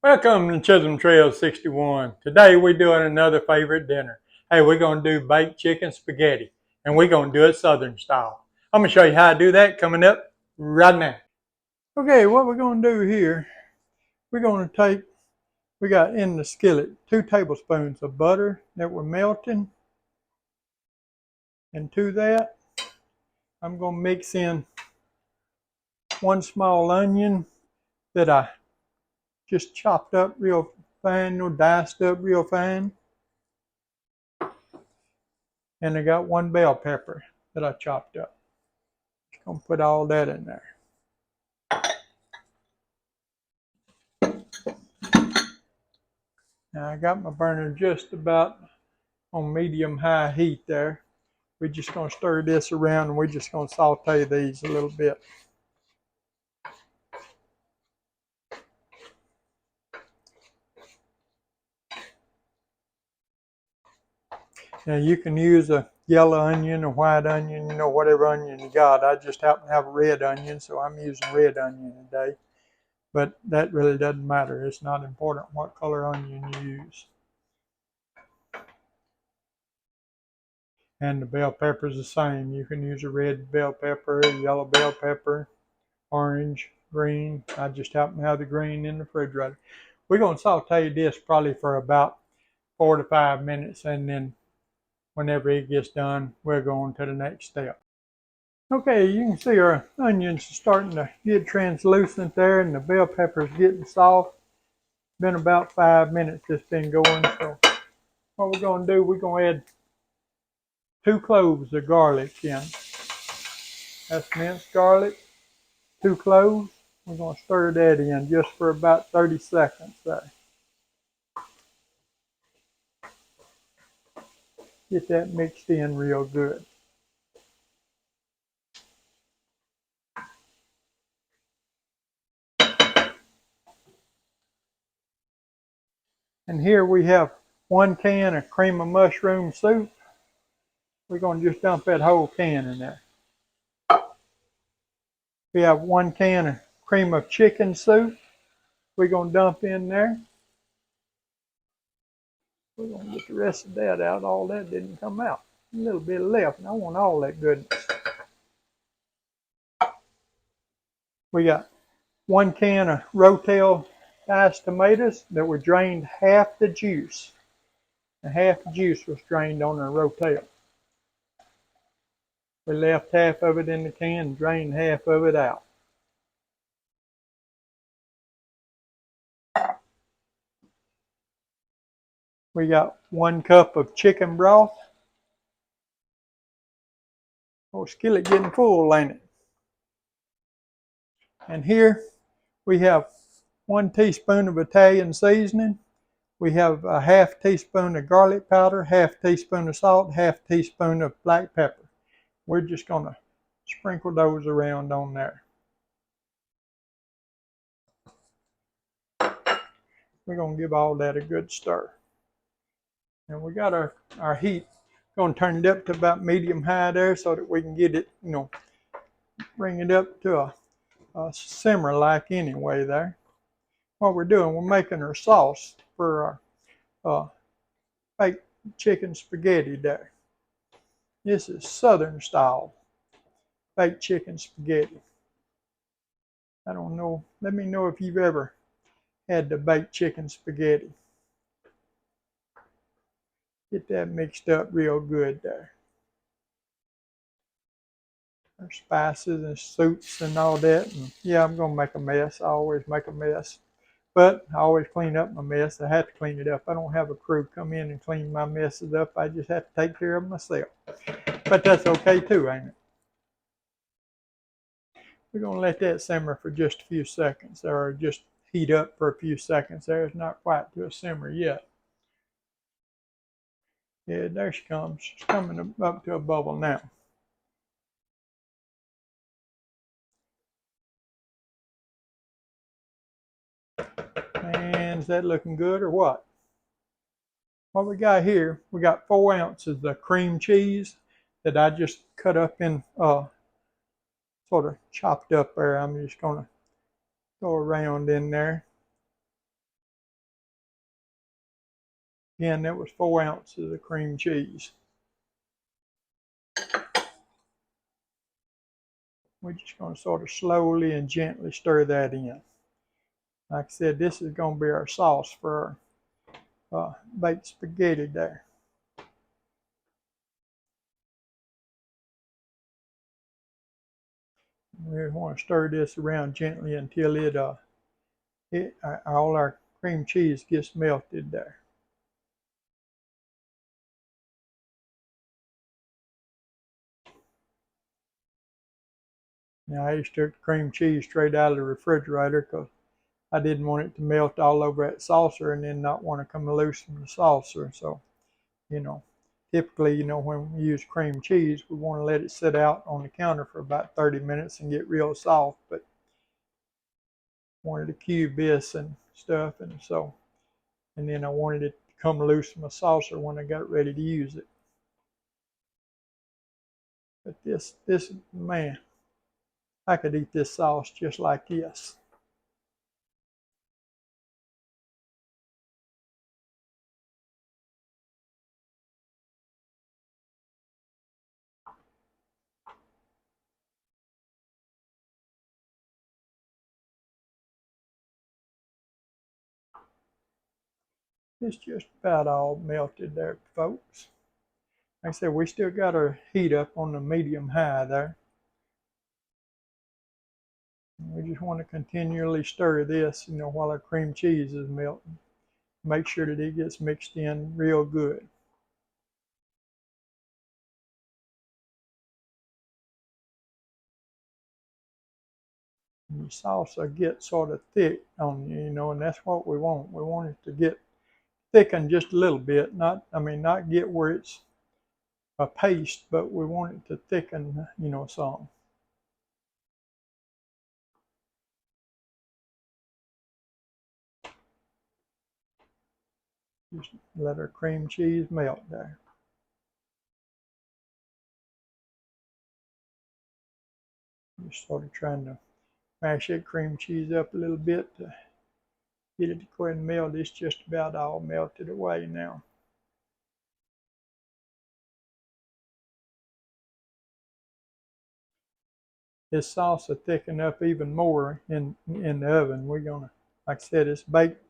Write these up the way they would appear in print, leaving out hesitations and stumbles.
Welcome to Chisholm Trail 61. Today we're doing another favorite dinner. Hey, we're going to do baked chicken spaghetti, and we're going to do it Southern style. I'm going to show you how to do that coming up right now. Okay, what we're going to do here, we're going to take, we got in the skillet 2 tablespoons of butter that we're melting, and to that, I'm going to mix in 1 small onion that I just chopped up real fine, or diced up real fine. And I got 1 bell pepper that I chopped up. Just gonna put all that in there. Now I got my burner just about on medium-high heat there. We're just gonna stir this around and we're just gonna saute these a little bit. Now you can use a yellow onion, a white onion, whatever onion you got. I just happen to have a red onion, so I'm using red onion today. But that really doesn't matter. It's not important what color onion you use. And the bell pepper is the same. You can use a red bell pepper, a yellow bell pepper, orange, green. I just happen to have the green in the refrigerator. We're going to saute this probably for about 4 to 5 minutes, and then whenever it gets done, we're going to the next step. Okay, you can see our onions are starting to get translucent there, and the bell pepper is getting soft. It's been about 5 minutes it's been going, so what we're going to do, we're going to add 2 cloves of garlic in. That's minced garlic, 2 cloves. We're going to stir that in just for about 30 seconds there. Get that mixed in real good. And here we have 1 can of cream of mushroom soup. We're going to just dump that whole can in there. We have 1 can of cream of chicken soup. We're going to dump in there. We're going to get the rest of that out. All that didn't come out. A little bit left, and I want all that goodness. We got 1 can of rotel diced tomatoes that were drained half the juice. And half the juice was drained on our rotel. We left half of it in the can and drained half of it out. We got 1 cup of chicken broth. Oh, skillet getting full, ain't it? And here we have 1 teaspoon of Italian seasoning. We have a ½ teaspoon of garlic powder, ½ teaspoon of salt, ½ teaspoon of black pepper. We're just going to sprinkle those around on there. We're going to give all that a good stir. And we got our heat. Going to turn it up to about medium high there so that we can get it, bring it up to a simmer like anyway there. What we're doing, we're making our sauce for our baked chicken spaghetti there. This is Southern style baked chicken spaghetti. I don't know. Let me know if you've ever had the baked chicken spaghetti. Get that mixed up real good there. Our spices and soups and all that. And yeah, I'm going to make a mess. I always make a mess. But I always clean up my mess. I have to clean it up. I don't have a crew come in and clean my messes up. I just have to take care of myself. But that's okay too, ain't it? We're going to let that simmer for just a few seconds, or just heat up for a few seconds there. It's not quite to a simmer yet. Yeah, there she comes. She's coming up to a bubble now. And is that looking good or what? What we got here, we got 4 ounces of cream cheese that I just cut up in, sort of chopped up there. I'm just going to go around in there. Again, that was 4 ounces of cream cheese. We're just going to sort of slowly and gently stir that in. Like I said, this is going to be our sauce for our baked spaghetti there. We want to stir this around gently until all our cream cheese gets melted there. Now I just took the cream cheese straight out of the refrigerator because I didn't want it to melt all over that saucer and then not want to come loose from the saucer. So, typically, when we use cream cheese, we want to let it sit out on the counter for about 30 minutes and get real soft. But wanted to cube this and stuff, and then I wanted it to come loose from the saucer when I got ready to use it. But this man, I could eat this sauce just like this. It's just about all melted there, folks. Like I said, we still got our heat up on the medium high there. We just want to continually stir this, while our cream cheese is melting. Make sure that it gets mixed in real good. And the sauce will get sort of thick on you, and that's what we want. We want it to get thickened just a little bit. Not get where it's a paste, but we want it to thicken, some. Just let our cream cheese melt there. Just sort of trying to mash that cream cheese up a little bit to get it to go ahead and melt. It's just about all melted away now. This sauce will thicken up even more in the oven. We're gonna, like I said, it's baked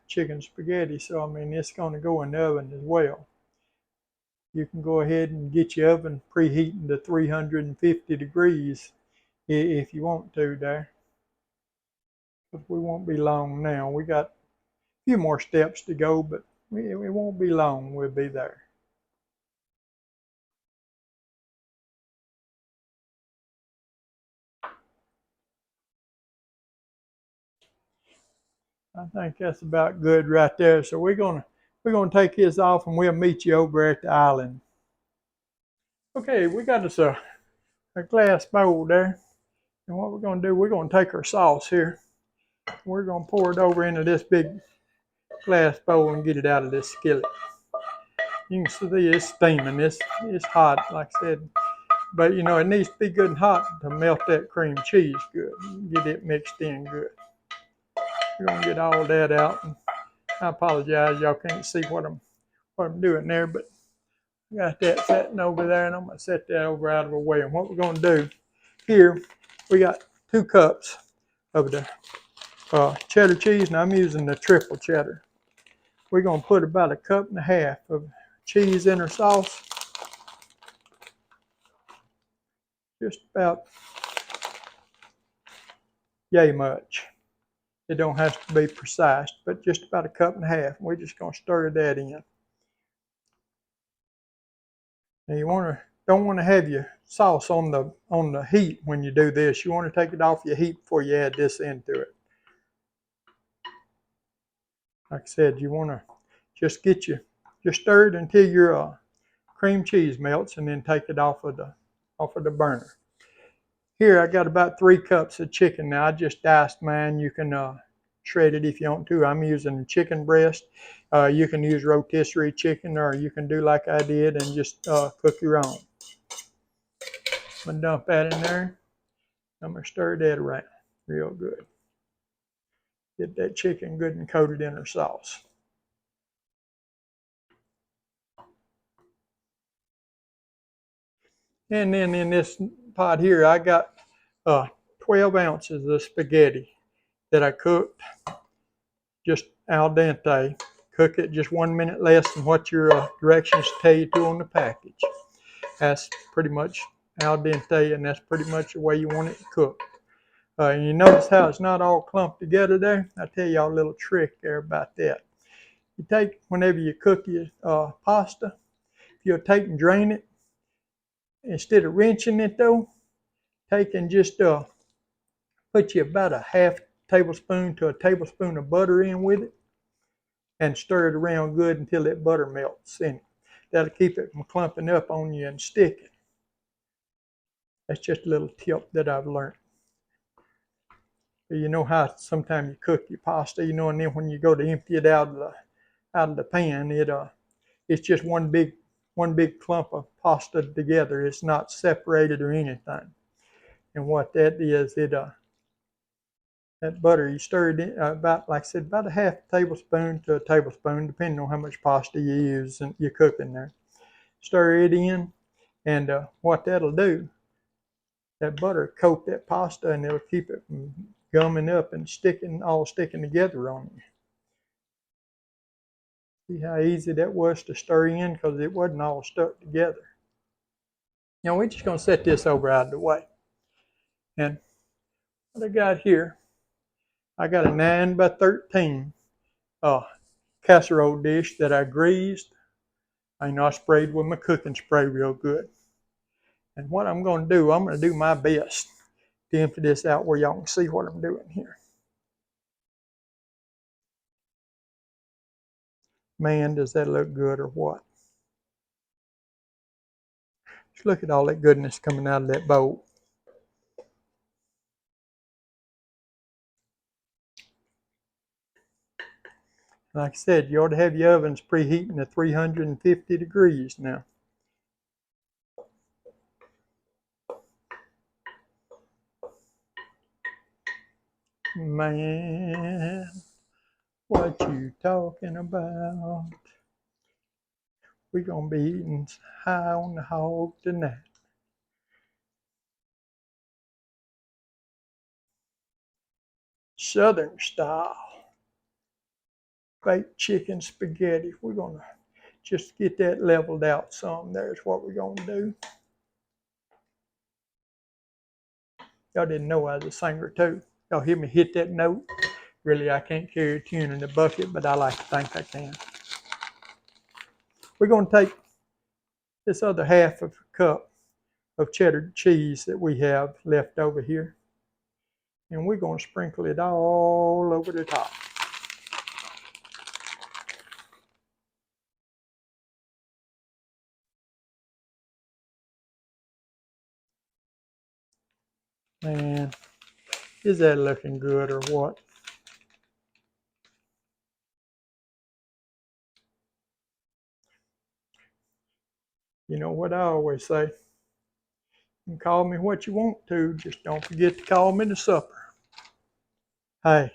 chicken spaghetti, so it's gonna go in the oven as well. You can go ahead and get your oven preheating to 350 degrees if you want to there. But we won't be long now. We got a few more steps to go, but it won't be long. We'll be there. I think that's about good right there. So we're gonna take this off and we'll meet you over at the island. Okay, we got us a glass bowl there. And what we're gonna do, we're gonna take our sauce here. We're gonna pour it over into this big glass bowl and get it out of this skillet. You can see it's steaming. It's hot, like I said. But it needs to be good and hot to melt that cream cheese good. Get it mixed in good. We're gonna get all that out. And I apologize, y'all can't see what I'm doing there, but I got that sitting over there, and I'm gonna set that over out of the way. And what we're gonna do here, we got 2 cups of the cheddar cheese, and I'm using the triple cheddar. We're gonna put about 1.5 cups of cheese in our sauce. Just about yay much. It don't have to be precise, but just about 1.5 cups. We're just gonna stir that in. Now you don't want to have your sauce on the heat when you do this. You want to take it off your heat before you add this into it. Like I said, you want to just stir it until your cream cheese melts, and then take it off of the burner. Here I got about 3 cups of chicken. Now I just diced mine. You can shred it if you want to. I'm using chicken breast. You can use rotisserie chicken, or you can do like I did and just cook your own. I'm gonna dump that in there. I'm gonna stir that around real good. Get that chicken good and coated in our sauce. And then in this pot here, I got 12 ounces of spaghetti that I cooked just al dente. Cook it just 1 minute less than what your directions tell you to on the package. That's pretty much al dente, and that's pretty much the way you want it to cook. And you notice how it's not all clumped together there? I'll tell y'all a little trick there about that. You take, whenever you cook your pasta, you'll take and drain it. Instead of rinsing it though, take and just put you about a half tablespoon to a tablespoon of butter in with it and stir it around good until that butter melts in it. That'll keep it from clumping up on you and sticking. That's just a little tip that I've learned. You know how sometimes you cook your pasta, you know, and then when you go to empty it out of the pan, it's just one big clump of pasta together. It's not separated or anything. And what that is, that butter, you stir it in about, like I said, about a half tablespoon to a tablespoon, depending on how much pasta you use and you're cooking there. Stir it in, and what that'll do, that butter coat that pasta, and it'll keep it from gumming up and all sticking together on you. See how easy that was to stir in, because it wasn't all stuck together. Now we're just going to set this over out of the way. And what I got here, I got a 9 by 13 casserole dish that I greased. I sprayed with my cooking spray real good. And what I'm going to do, I'm going to do my best to empty this out where y'all can see what I'm doing here. Man, does that look good or what? Just look at all that goodness coming out of that bowl. Like I said, you ought to have your ovens preheating to 350 degrees now. Man, what you talking about? We're going to be eating high on the hog tonight. Southern style. Baked chicken spaghetti. We're going to just get that leveled out some. There's what we're going to do. Y'all didn't know I was a singer too. Y'all hear me hit that note? Really, I can't carry a tune in the bucket, but I like to think I can. We're going to take this other half of a cup of cheddar cheese that we have left over here, and we're going to sprinkle it all over the top. Man, is that looking good or what? You know what I always say? You can call me what you want to, just don't forget to call me to supper. Hey,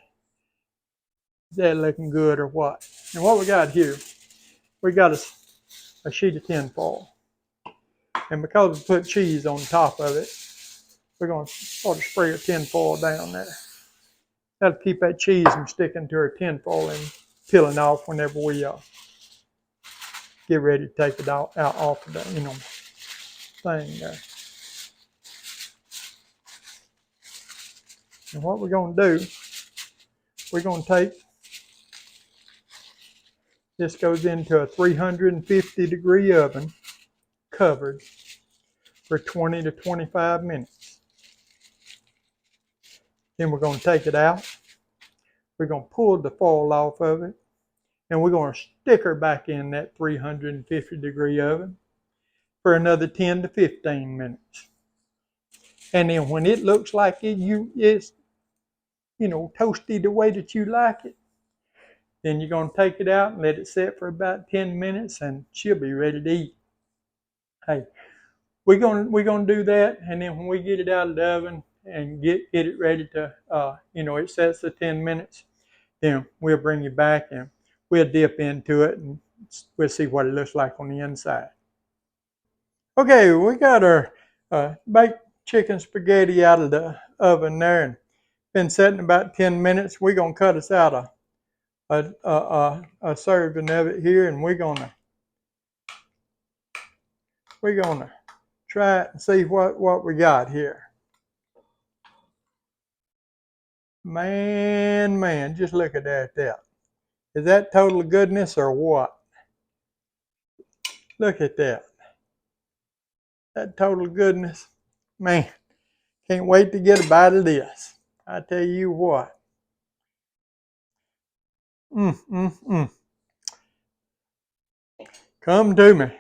is that looking good or what? And what we got here, we got a sheet of tin foil. And because we put cheese on top of it, we're going to sort of spray a tin foil down there. That'll keep that cheese from sticking to our tin foil and peeling off whenever we get ready to take it out off of the thing there. And what we're going to do, we're going to take, this goes into a 350 degree oven, covered, for 20 to 25 minutes. Then we're going to take it out. We're going to pull the foil off of it, and we're going to stick her back in that 350 degree oven for another 10 to 15 minutes. And then when it looks like it's toasty the way that you like it, then you're going to take it out and let it sit for about 10 minutes, and she'll be ready to eat. Hey, we're going to do that, and then when we get it out of the oven and get it ready to, it sets for 10 minutes, then we'll bring you back and we'll dip into it and we'll see what it looks like on the inside. Okay, we got our baked chicken spaghetti out of the oven there, and been setting about 10 minutes. We're gonna cut us out a serving of it here, and we're gonna try it and see what we got here. Man, just look at that. Is that total goodness or what? Look at that. That total goodness. Man, can't wait to get a bite of this. I tell you what. Mm. Come to me.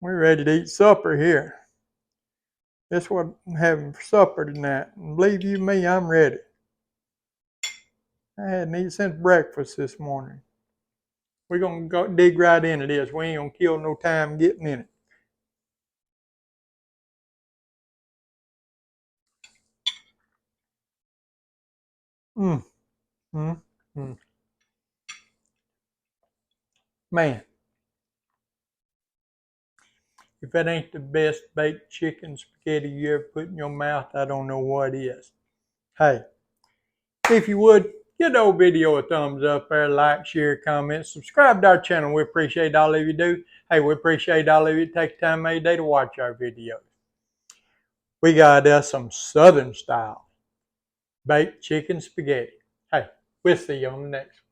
We're ready to eat supper here. That's what I'm having for supper tonight. And believe you me, I'm ready. I hadn't eaten since breakfast this morning. We're going to go dig right into this. We ain't going to kill no time getting in it. Mm. Man, if that ain't the best baked chicken spaghetti you ever put in your mouth, I don't know what is. Hey, if you would, give the old video a thumbs up there, like, share, comment, subscribe to our channel. We appreciate all of you do. Hey, we appreciate all of you take time every day to watch our videos. We got us some Southern style baked chicken spaghetti. Hey, we'll see you on the next one.